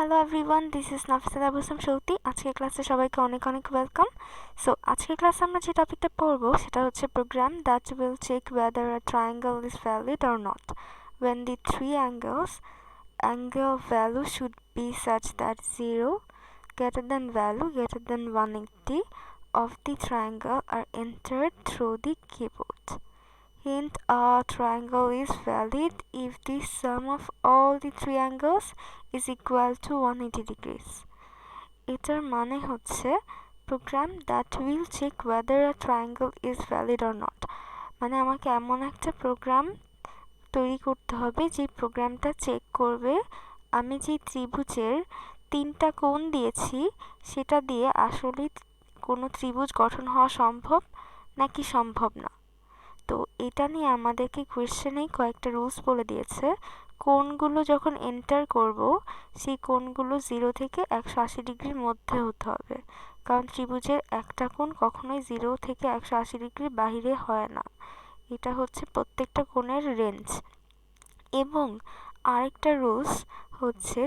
Hello everyone, this is Nafisa Abusam Souti. আজকের ক্লাসে সবাইকে অনেক অনেক ওয়েলকাম। সো আজকের ক্লাসে আমরা যে টপিকটা পড়বো সেটা হচ্ছে program that will check whether a triangle is valid or not when the three angle value should be such that 0 greater than value greater than 180 of the triangle are entered through the keyboard. Hint: a triangle is valid if the sum of all the three angles is equal to 180 degrees. এটার মানে হচ্ছে program that will check whether a triangle is valid or not, মানে আমাকে এমন একটা programme তৈরি করতে হবে যে প্রোগ্রামটা চেক করবে আমি যে ত্রিভুজের তিনটা কোণ দিয়েছি সেটা দিয়ে আসলে কোনো ত্রিভুজ গঠন হওয়া সম্ভব নাকি সম্ভব না। তো এটা নিয়ে আমাদেরকে কোয়েশ্চেনেই কয়েকটা রুলস বলে দিয়েছে। কোণগুলো যখন এন্টার করব সেই কোণগুলো 0 থেকে 180 ডিগ্রির মধ্যে হতে হবে, কারণ ত্রিভুজের একটা কোণ কখনোই 0 থেকে 180 ডিগ্রির বাইরে হয় না। এটা হচ্ছে প্রত্যেকটা কোণের রেঞ্জ। এবং আরেকটা রুলস হচ্ছে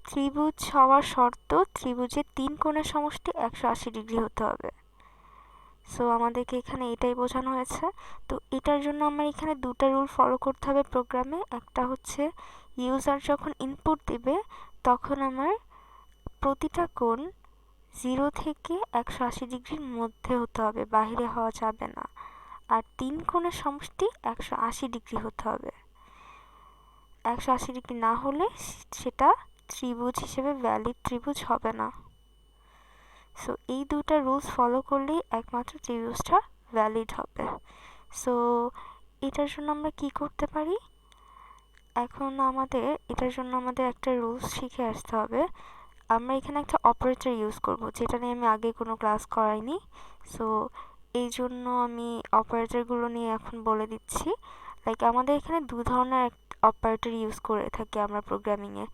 ত্রিভুজ হওয়ার শর্ত ত্রিভুজের তিন কোণের সমষ্টি 180 ডিগ্রি হতে হবে। সো আমাদেরকে এখানে এটাই বোঝানো হয়েছে। তো এটার জন্য আমার এখানে দুটো রুল ফলো করতে হবে প্রোগ্রামে। একটা হচ্ছে ইউজার যখন ইনপুট দিবে তখন আমার প্রতিটা কোণ 0 থেকে 180 ডিগ্রির মধ্যে হতে হবে, বাইরে হওয়া যাবে না। আর তিন কোণের সমষ্টি 180 ডিগ্রি হতে হবে। 180 ডিগ্রি না হলে সেটা ত্রিভুজ হিসেবে ভ্যালিড ত্রিভুজ হবে না। সো এই দুটো রুলস ফলো করলেই একমাত্র ত্রিভুজটা ভ্যালিড হবে। সো এটার জন্য আমরা কি করতে পারি, এখন এটার জন্য আমাদের একটা রুলস শিখে আসতে হবে। আমরা এখানে একটা অপারেটর ইউজ করব, যেটা নিয়ে আমি আগে কোনো ক্লাস করাইনি। সো এই জন্য আমি অপারেটরগুলো নিয়ে এখন বলে দিচ্ছি। লাইক আমাদের এখানে দু ধরনের অপারেটর ইউজ করে থাকি আমরা প্রোগ্রামিংয়ে।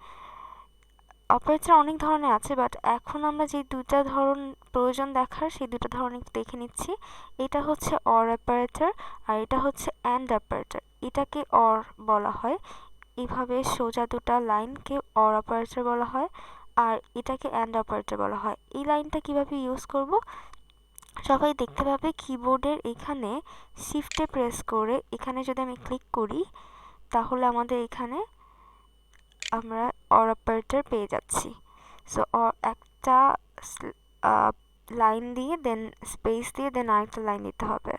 অপারেটর অনেক ধরনের আছে, বাট এখন আমরা যে দুটা ধরন প্রয়োজন দেখার সেই দুটো ধরন একটু দেখে নিচ্ছি। এটা হচ্ছে অর অপারেটর আর এটা হচ্ছে অ্যান্ড অপারেটর। এটাকে অর বলা হয়, এইভাবে সোজা দুটা লাইনকে অর অপারেটর বলা হয়, আর এটাকে অ্যান্ড অপারেটর বলা হয়। এই লাইনটা কিভাবে ইউজ করব সবাই দেখতে পাবে কিবোর্ডের এখানে শিফটে প্রেস করে এখানে যদি আমি ক্লিক করি তাহলে আমাদের এখানে আমরা অর অপারেটর পেয়ে যাচ্ছি। সো একটা লাইন দিয়ে দেন স্পেস দিয়ে দেন আরেকটা লাইন দিতে হবে।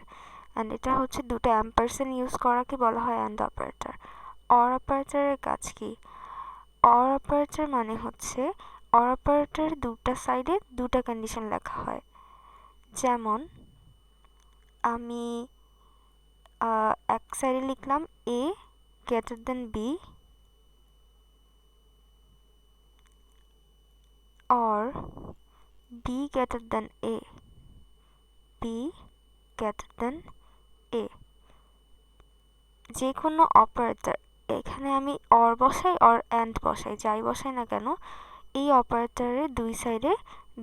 অ্যান্ড এটা হচ্ছে দুটো অ্যাম্পারসেন্ট ইউজ করাকে বলা হয় অ্যান্ড অপারেটর। অর অপারেটরের কাজ কি? অর অপারেটর মানে হচ্ছে অর অপারেটরের দুটা সাইডে দুটা কন্ডিশন লেখা হয়। যেমন আমি এক সাইডে লিখলাম a greater than b or b greater than a, b greater than a। যে কোনো অপারেটর এখানে আমি অর বসাই অর অ্যান্ড বসাই, যাই বসাই না কেন, এই অপারেটরের দুই সাইডে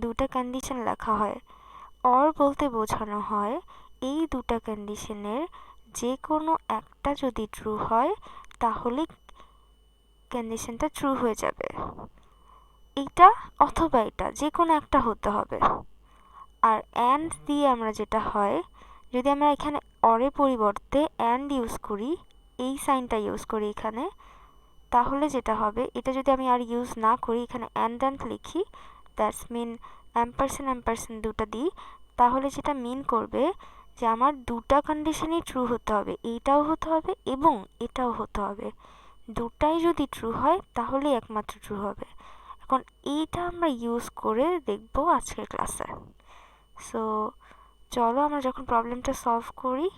দুটা কন্ডিশন লেখা হয়। অর বলতে বোঝানো হয় এই দুটা কন্ডিশনের যে কোনো একটা যদি ট্রু হয় তাহলে কন্ডিশনটা ট্রু হয়ে যাবে। এইটা অথবা এটা যে কোনো একটা হতে হবে। আর অ্যান্ড দিয়ে আমরা যেটা হয়, যদি আমরা এখানে অরের পরিবর্তে অ্যান্ড ইউজ করি, এই সাইনটা ইউজ করি এখানে, তাহলে যেটা হবে, এটা যদি আমি আর ইউজ না করি এখানে অ্যান্ড লিখি, দ্যাটস মিন অ্যাম্পারসেন্ট দুটো দিই, তাহলে যেটা মিন করবে যে আমার দুটা কন্ডিশনই ট্রু হতে হবে, এইটাও হতে হবে এবং এটাও হতে হবে। দুটাই যদি ট্রু হয় তাহলে একমাত্র ট্রু হবে। এখন এইটা আমরা ইউজ করে দেখব আজকের ক্লাসে। সো চলো আমরা যখন প্রবলেমটা সলভ করি,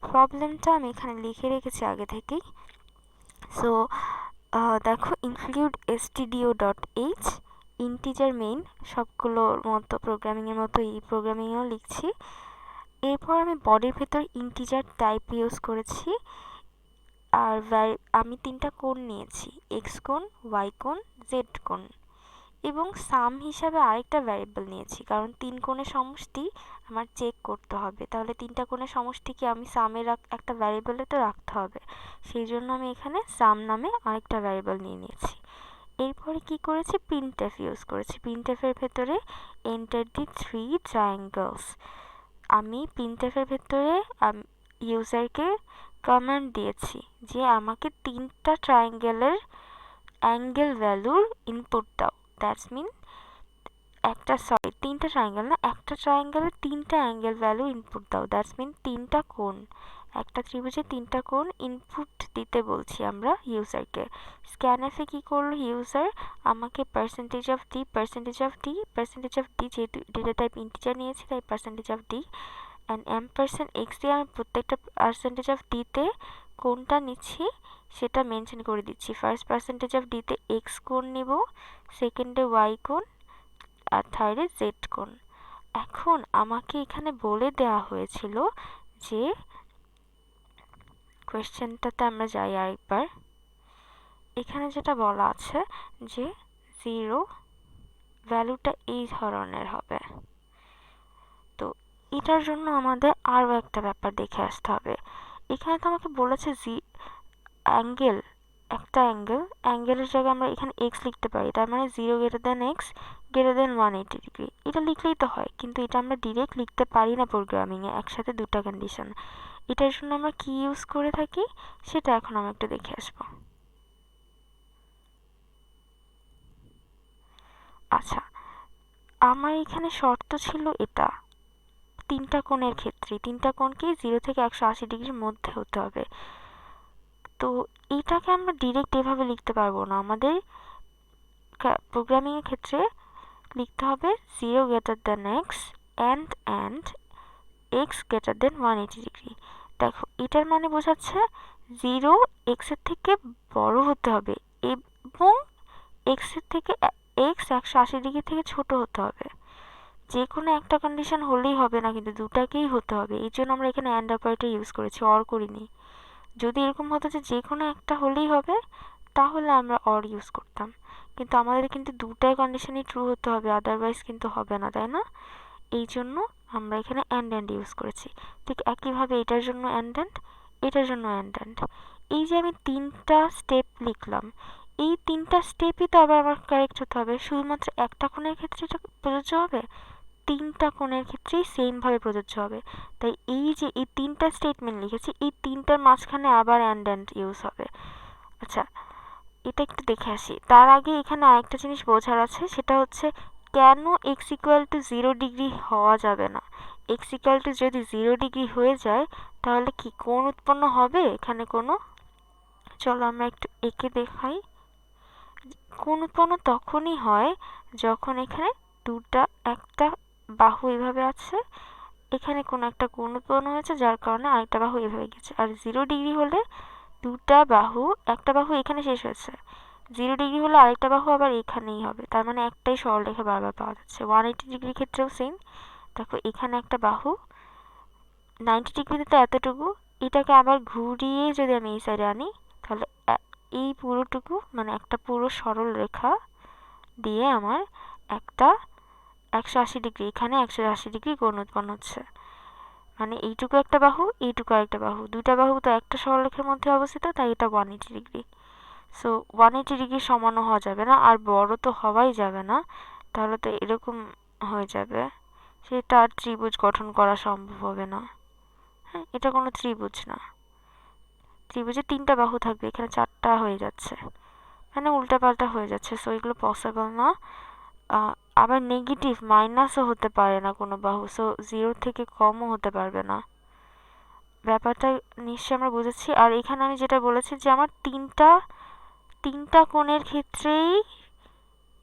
প্রবলেমটা আমি এখানে লিখে রেখেছি আগে থেকেই। সো দেখো, ইনক্লুড stdio.h ইন্টিজার মেইন, সবগুলোর মতো প্রোগ্রামিংয়ের মতো এই প্রোগ্রামিংয়েও লিখছি। এরপর আমি বডির ভেতর ইন্টিজার টাইপ ইউজ করেছি। আর আমি তিনটা কোণ নিয়েছি, এক্স কোণ, ওয়াই কোণ, জেড কোণ, এবং সাম হিসাবে আরেকটা ভ্যারিয়েবল নিয়েছি, কারণ তিন কোণের সমষ্টি আমার চেক করতে হবে, তাহলে তিনটা কোণের সমষ্টিকে আমি সামের একটা ভ্যারিয়েবলে তো রাখতে হবে, সেই জন্য আমি এখানে সাম নামে আরেকটা ভ্যারিয়েবল নিয়ে নিয়েছি। এরপরে কি করেছি, প্রিন্টএফ ইউজ করেছি। প্রিন্টএফের ভেতরে এন্টার দি 3 ট্রায়াঙ্গেলস। আমি প্রিন্টএফের ভেতরে ইউজারকে কমান্ড দিয়েছি যে আমাকে 3টা ট্রায়াঙ্গেলের অ্যাঙ্গেল ভ্যালুর ইনপুট দাও। দ্যাটস মিন তিনটা ট্রায়াঙ্গেল না, একটা ট্রায়াঙ্গেলের 3টা অ্যাঙ্গেল ভ্যালু ইনপুট দাও। দ্যাটস মিন 3টা কোণ, একটা ত্রিভুজে 3টা কোণ ইনপুট দিতে বলছি আমরা ইউজারকে। স্ক্যানএফে কি করলো ইউজার, আমাকে পার্সেন্টেজ অফ ডি যেহেতু ডেটা টাইপ ইন্টিজার নিয়েছি তাই percentage of D and $x দিয়ে আমি প্রত্যেকটা পার্সেন্টেজ অফ ডিতে কোনটা নিচ্ছি সেটা মেনশন করে দিচ্ছি। ফার্স্ট পার্সেন্টেজ অফ ডিতে এক্স কোণ নিব, সেকেন্ডে ওয়াই কোণ, আর থার্ডে জেড কোণ। এখন আমাকে এখানে বলে দেওয়া হয়েছিল যে, কোয়েশ্চেনটাতে আমরা যাই আরেকবার। এখানে যেটা বলা আছে যে 0 ভ্যালুটা এই ধরনের হবে। তো এটার জন্য আমাদের আরও একটা ব্যাপার দেখে আসতে হবে। এখানে তো আমাকে বলেছে অ্যাঙ্গেল, একটা অ্যাঙ্গেলের জায়গায় আমরা এখানে এক্স লিখতে পারি, তার মানে 0 greater than x greater than 180 degree, এটা লিখলেই তো হয়। কিন্তু এটা আমরা ডিরেক্ট লিখতে পারি না প্রোগ্রামিংয়ে, একসাথে দুটো কন্ডিশন। এটার জন্য আমরা কি ইউজ করে থাকি সেটা এখন আমরা একটু দেখে আসবো। আচ্ছা, আমার এখানে শর্ত ছিল এটা, 3টা কোণের ক্ষেত্রে 3টা কোণকেই 0 থেকে 180 ডিগ্রির মধ্যে হতে হবে। তো এটাকে আমরা ডিরেক্ট এভাবে লিখতে পারবো না, আমাদের প্রোগ্রামিংয়ের ক্ষেত্রে লিখতে হবে 0 greater than x and x greater than 180 degree. দেখো এটার মানে বোঝাচ্ছে 0 এক্সের থেকে বড় হতে হবে এবং এক্সের থেকে এক্স 180 ডিগ্রি থেকে ছোট হতে হবে। যে কোনো একটা কন্ডিশন হলেই হবে না, কিন্তু দুটাকেই হতে হবে। এই জন্য আমরা এখানে অ্যান্ড অপারেটর ইউজ করেছি, অর করিনি। যদি এরকম হতো যে কোনো একটা হলেই হবে তাহলে আমরা অর ইউজ করতাম, কিন্তু আমাদের কিন্তু দুটাই কন্ডিশনই ট্রু হতে হবে, আদারওয়াইজ কিন্তু হবে না, তাই না? এই জন্য আমরা এখানে অ্যান্ড ইউজ করেছি। ঠিক একইভাবে এটার জন্য অ্যান্ড, এটার জন্য অ্যান্ড। এই যে আমি 3টা স্টেপ লিখলাম, এই 3টা স্টেপই তো আবার আমার কারেক্ট হতে হবে। শুধুমাত্র একটা কোণের ক্ষেত্রে এটা প্রযোজ্য হবে, 3টা কোণের ক্ষেত্রেই সেমভাবে প্রযোজ্য হবে। তাই এই যে এই 3টা স্টেটমেন্ট লিখেছি, এই 3টার মাঝখানে আবার অ্যান্ড ইউজ হবে। আচ্ছা, এটা একটু দেখে আসি। তার আগে এখানে আরেকটা জিনিস বোঝার আছে, সেটা হচ্ছে কেন এক্স ইকুয়াল টু 0 ডিগ্রি হওয়া যাবে না। এক্স ইকুয়াল টু যদি 0 ডিগ্রি হয়ে যায় তাহলে কি কোণ উৎপন্ন হবে এখানে কোনো? চলো আমরা একটু এঁকে দেখাই। কোণ উৎপন্ন তখনই হয় যখন এখানে একটা বাহু এভাবে আছে, এখানে কোনো একটা কোণ উৎপন্ন হয়েছে যার কারণে আরেকটা বাহু এভাবে গেছে। আর 0 ডিগ্রি হলে একটা বাহু এখানে শেষ হয়েছে, 0 ডিগ্রি হলে আরেকটা বাহু আবার এখানেই হবে, তার মানে একটাই সরলরেখা বারবার পাওয়া যাচ্ছে। 180 ডিগ্রির ক্ষেত্রেও সেম। দেখো এখানে একটা বাহু 90 ডিগ্রিতে তো এতটুকু, এটাকে আবার ঘুরিয়ে যদি আমি এই সাইডে আনি তাহলে এই পুরোটুকু মানে একটা পুরো সরল রেখা দিয়ে আমার একটা 180 ডিগ্রি, এখানে 180 ডিগ্রি কোণ উৎপন্ন হচ্ছে। মানে এইটুকু একটা বাহু, এইটুকু আরেকটা বাহু, দুইটা বাহু তো একটা সরলরেখার মধ্যে অবস্থিত, তাই এটা 180 ডিগ্রি। সো 180 ডিগ্রি সমানও হওয়া যাবে না, আর বড় তো হওয়াই যাবে না, তাহলে তো এরকম হয়ে যাবে, সেটা আর ত্রিভুজ গঠন করা সম্ভব হবে না। হ্যাঁ, এটা কোনো ত্রিভুজ না। ত্রিভুজে 3টা বাহু থাকবে, এখানে 4টা হয়ে যাচ্ছে, মানে উল্টাপাল্টা হয়ে যাচ্ছে। সো এগুলো পসিবল না। আবার নেগেটিভ মাইনাসও হতে পারে না কোনো বাহু, সো 0 থেকে কমও হতে পারবে না। ব্যাপারটা নিশ্চয়ই আমরা বুঝেছি। আর এখানে আমি যেটা বলেছি যে আমার তিনটা কোণের ক্ষেত্রেই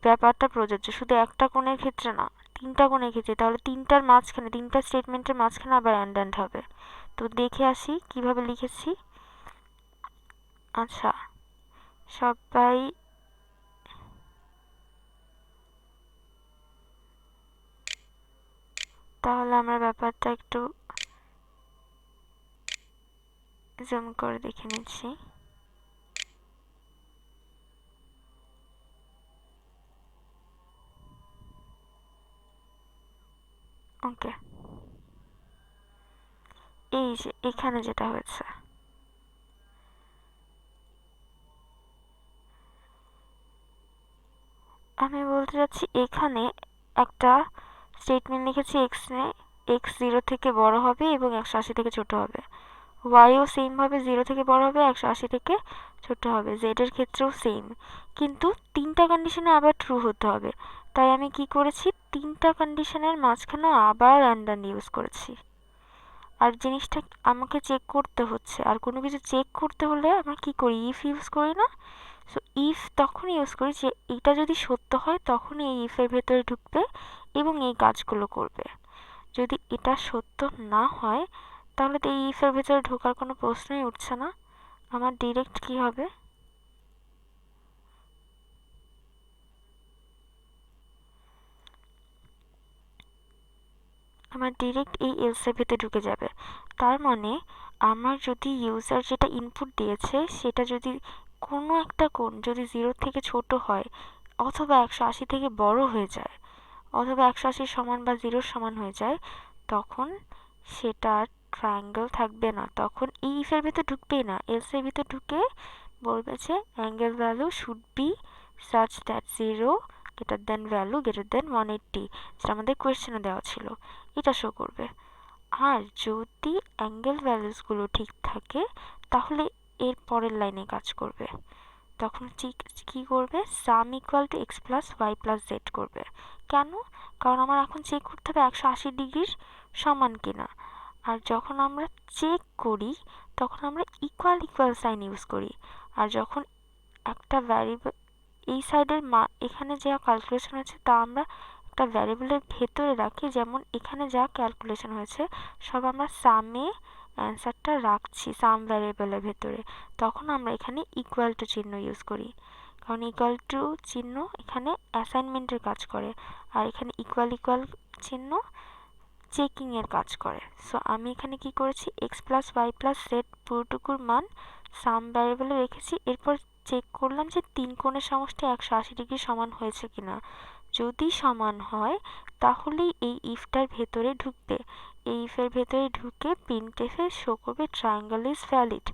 ব্যাপারটা প্রযোজ্য, শুধু একটা কোণের ক্ষেত্রে না, 3টা কোণের ক্ষেত্রে। তাহলে 3টা স্টেটমেন্টের মাঝখানে আবার অ্যান্ড হবে। তো দেখে আসি কিভাবে লিখেছি। আচ্ছা, সবাই তাহলে আমরা ব্যাপারটা একটু জুম করে দেখে নিচ্ছি। ওকে, এই যে এখানে যেটা হয়েছে, আমি বলতে চাচ্ছি এখানে একটা স্টেটমেন্ট লিখেছি এক্স 0 থেকে বড় হবে এবং 180 থেকে ছোট হবে, ওয়াইও সেম ভাবে 0 থেকে বড় হবে 180 থেকে ছোট হবে, জেড এর ক্ষেত্রেও সেম, কিন্তু তিনটা কন্ডিশনে আবার ট্রু হতে হবে। তাই আমি কি করেছি, তিনটা কন্ডিশনের মাঝখানে আবার অ্যান্ড ইউজ করেছি। আর জিনিসটা আমাকে চেক করতে হচ্ছে, আর কোনো কিছু চেক করতে হলে আমরা কি করি, ইফ ইউজ করি না? সো ইফ তখন ইউজ করি যে এটা যদি সত্য হয় তখন এই ইফের ভেতরে ঢুকবে এবং এই কাজগুলো করবে। যদি এটা সত্য না হয় তাহলে তো এই ইফের ভেতরে ঢোকার কোনো প্রশ্নই উঠছে না। আমার ডিরেক্ট কি হবে, আমার ডিরেক্ট এই এলস এর ভেতরে ঢুকে যাবে। তার মানে আমার যদি ইউজার যেটা ইনপুট দিয়েছে সেটা যদি কোনো একটা কোণ যদি 0 থেকে ছোট হয় অথবা 180 থেকে বড় হয়ে যায় অথবা 180 সমান বা 0 সমান হয়ে যায়, তখন সেটা ট্রায়াঙ্গেল থাকবে না, তখন এই ইফের ভেতর ঢুকবেই না, এলস এর ভিতর ঢুকে বলবে যে angle value should be such that 0 greater than value greater than 180, যেটা আমাদের কোয়েশ্চেনে দেওয়া ছিল, এটা শো করবে। আর যদি অ্যাঙ্গেল ভ্যালুসগুলো ঠিক থাকে তাহলে এর পরের লাইনে কাজ করবে, তখন ঠিক কী করবে, sum equal to X plus Y plus Z করবে। কেন? কারণ আমার এখন চেক করতে হবে 180 ডিগ্রির সমান কিনা। আর যখন আমরা চেক করি তখন আমরা ইকুয়াল ইকুয়াল সাইন ইউজ করি। আর যখন একটা ভ্যারিয়েবল এই সাইডের এখানে যা ক্যালকুলেশন হয়েছে তা আমরা একটা ভ্যারিয়েবলের ভেতরে রাখি, যেমন এখানে যা ক্যালকুলেশন হয়েছে সব আমরা সামে অ্যান্সারটা রাখছি সাম ভ্যারিয়েবলের ভেতরে, তখন আমরা এখানে ইকুয়াল টু চিহ্ন ইউজ করি, কারণ ইকুয়াল টু চিহ্ন এখানে অ্যাসাইনমেন্টের কাজ করে আর এখানে ইকুয়াল ইকুয়াল চিহ্ন চেকিংয়ের কাজ করে। সো আমি এখানে কি করেছি, X plus Y plus Z পুরোটুকুর মান সাম ভ্যারিয়েবলে রেখেছি, এরপর চেক করলাম যে তিন কোণের সমষ্টি 180 ডিগ্রি সমান হয়েছে কিনা। যদি সমান হয় তাহলেই এই ইফটার ভেতরে ঢুকবে, এই ইফের ভেতরে ঢুকে প্রিন্টএফে শো করবে ট্রায়াঙ্গেল ইজ ভ্যালিড।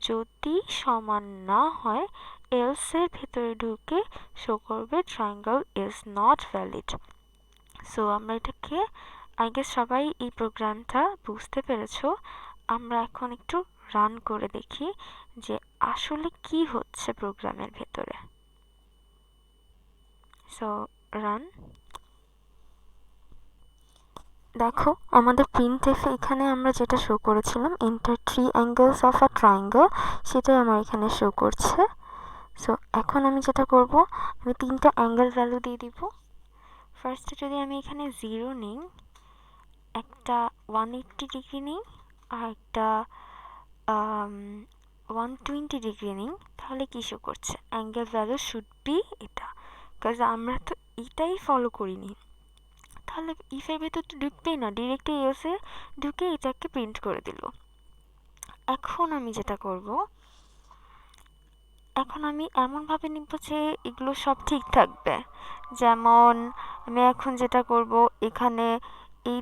যদি সমান না হয় এলস এর ভেতরে ঢুকে শো করবে triangle is not valid. So আমরা এটাকে আই গেস সবাই এই প্রোগ্রামটা বুঝতে পেরেছো। আমরা এখন একটু রান করে দেখি যে আসলে কি হচ্ছে প্রোগ্রামের ভেতরে। So run. দেখো আমাদের প্রিন্টএফে এখানে আমরা যেটা শো করেছিলাম enter 3 angles of a triangle, সেটাই আমার এখানে শো করছে। সো এখন আমি যেটা করব, আমি তিনটা অ্যাঙ্গেল ভ্যালু দিয়ে দিব। ফার্স্টে যদি আমি এখানে 0 নিই, একটা 180 ডিগ্রি নিই আর একটা 120 ডিগ্রি নিই, তাহলে কি শো করছে, অ্যাঙ্গেল ভ্যালু শুড বি এটা, বিকজ আমরা তো এটাই ফলো করিনি। তাহলে ইফের ভেতর তো ঢুকবেই না, ডিরেক্ট এসে ঢুকে এটাকে প্রিন্ট করে দিল। এখন আমি যেটা করব, এখন আমি এমনভাবে নিব যে এগুলো সব ঠিক থাকবে। যেমন আমি এখন যেটা করব এখানে এই,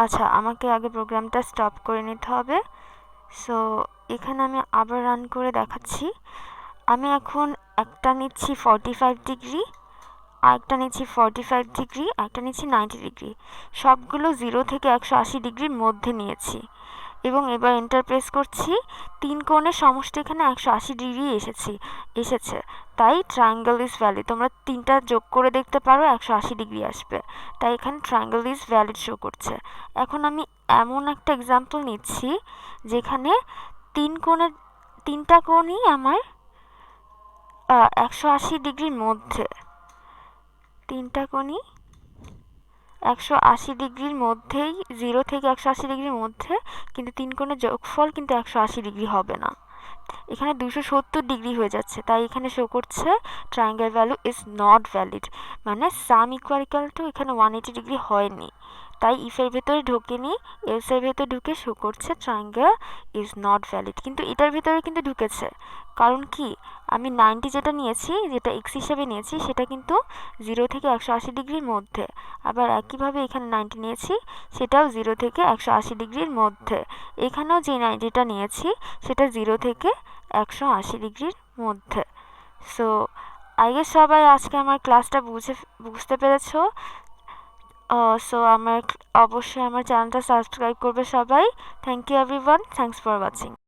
আচ্ছা আমাকে আগে প্রোগ্রামটা স্টপ করে নিতে হবে। সো এখানে আমি আবার রান করে দেখাচ্ছি। আমি এখন একটা নিচ্ছি 45 ডিগ্রি, আরেকটা নিচ্ছি 45 ডিগ্রি, একটা নিচ্ছি 90 ডিগ্রি, সবগুলো 0 থেকে 180 ডিগ্রির মধ্যে নিয়েছি এবং এবার এন্টার প্রেস করছি। তিন কোণের সমষ্টি এখানে 180 ডিগ্রি এসেছে, তাই ট্রায়াঙ্গেল ইজ ভ্যালিড। তোমরা তিনটা যোগ করে দেখতে পারো 180 ডিগ্রি আসবে, তাই এখানে ট্রায়াঙ্গেল ইজ ভ্যালিড শো করছে। এখন আমি এমন একটা এক্সাম্পল নিচ্ছি যেখানে তিনটা কোণই আমার 180 ডিগ্রির মধ্যে, তিনটা কোণই 180 ডিগ্রির মধ্যেই, 0 থেকে 180 ডিগ্রির মধ্যে, কিন্তু তিন কোণের যোগফল কিন্তু 180 ডিগ্রি হবে না, এখানে 270 ডিগ্রি হয়ে যাচ্ছে, তাই এখানে শো করছে triangle value is not valid, মানে সাম ইকুয়াল টু এখানে 180 ডিগ্রি হয়নি, তাই ইফের ভেতরে ঢোকেনি, এলস এর ভেতরে ঢুকে শো করছে ট্রায়াঙ্গেল ইজ নট ভ্যালিড। কিন্তু এটার ভেতরে কিন্তু ঢুকেছে, কারণ কি আমি 90 যেটা নিয়েছি, যেটা এক্স হিসাবে নিয়েছি, সেটা কিন্তু 0 থেকে 180 ডিগ্রির মধ্যে, আবার একইভাবে এখানে 90 নিয়েছি, সেটাও 0 থেকে 180 ডিগ্রির মধ্যে, এখানেও যে 90টা নিয়েছি সেটা 0 থেকে 180 ডিগ্রির মধ্যে। সো আই গেস সবাই আজকে আমার ক্লাসটা বুঝতে পেরেছো। সো অবশ্যই আমার চ্যানেলটা সাবস্ক্রাইব করবে সবাই। Thank you everyone, thanks for watching.